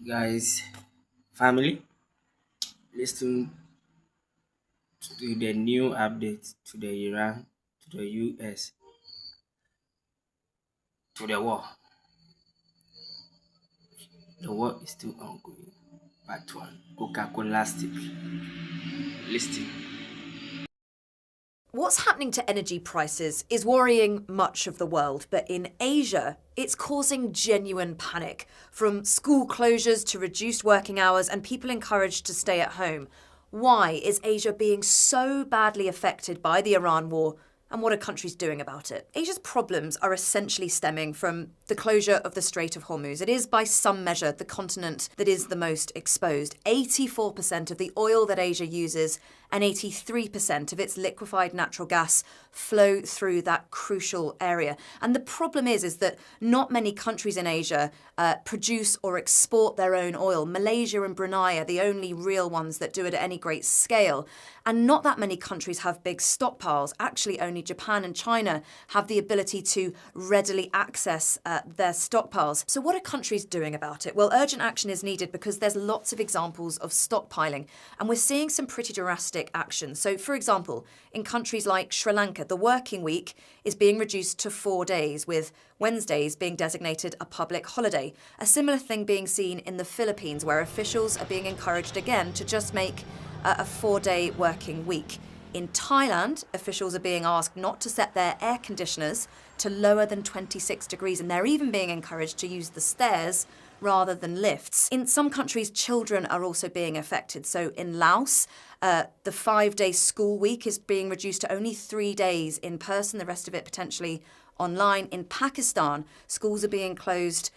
Guys, family, listen to the new update to the Iran, to the US, to the war. The war is still ongoing. Part 1. Coca-Cola stick. Listen. What's happening to energy prices is worrying much of the world, but in Asia, it's causing genuine panic. From school closures to reduced working hours and people encouraged to stay at home. Why is Asia being so badly affected by the Iran war? And what are countries doing about it? Asia's problems are essentially stemming from the closure of the Strait of Hormuz. It is, by some measure, the continent that is the most exposed. 84% of the oil that Asia uses and 83% of its liquefied natural gas flow through that crucial area. And the problem is that not many countries in Asia produce or export their own oil. Malaysia and Brunei are the only real ones that do it at any great scale. And not that many countries have big stockpiles. Actually, only Japan and China have the ability to readily access their stockpiles. So what are countries doing about it? Well, urgent action is needed because there's lots of examples of stockpiling, and we're seeing some pretty drastic action. So, for example, in countries like Sri Lanka, the working week is being reduced to 4 days, with Wednesdays being designated a public holiday. A similar thing being seen in the Philippines, where officials are being encouraged again to just make a 4-day working week. In Thailand, officials are being asked not to set their air conditioners to lower than 26 degrees, and they're even being encouraged to use the stairs rather than lifts. In some countries, children are also being affected. So in Laos, the 5-day school week is being reduced to only 3 days in person, the rest of it potentially online. In Pakistan, schools are being closed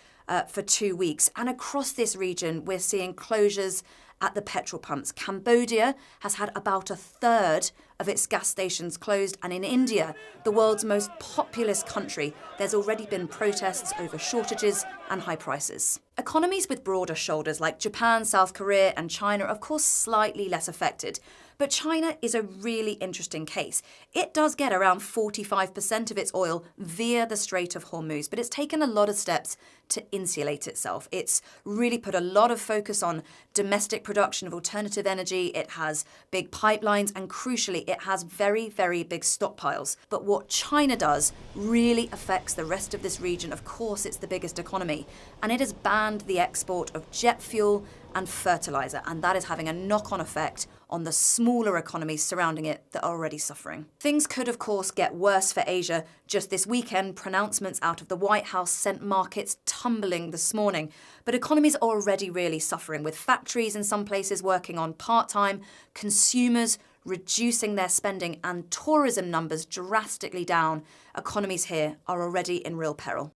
for 2 weeks. And across this region, we're seeing closures at the petrol pumps. Cambodia has had about a third of its gas stations closed, and in India, the world's most populous country, there's already been protests over shortages and high prices. Economies with broader shoulders like Japan, South Korea and China are of course slightly less affected. But China is a really interesting case. It does get around 45% of its oil via the Strait of Hormuz, but it's taken a lot of steps to insulate itself. It's really put a lot of focus on domestic production of alternative energy. It has big pipelines, and crucially, it has very, very big stockpiles. But what China does really affects the rest of this region. Of course, it's the biggest economy, and it has banned the export of jet fuel and fertilizer, and that is having a knock-on effect on the smaller economies surrounding it that are already suffering. Things could, of course, get worse for Asia. Just this weekend, pronouncements out of the White House sent markets tumbling this morning. But economies are already really suffering, with factories in some places working on part-time, consumers reducing their spending, and tourism numbers drastically down. Economies here are already in real peril.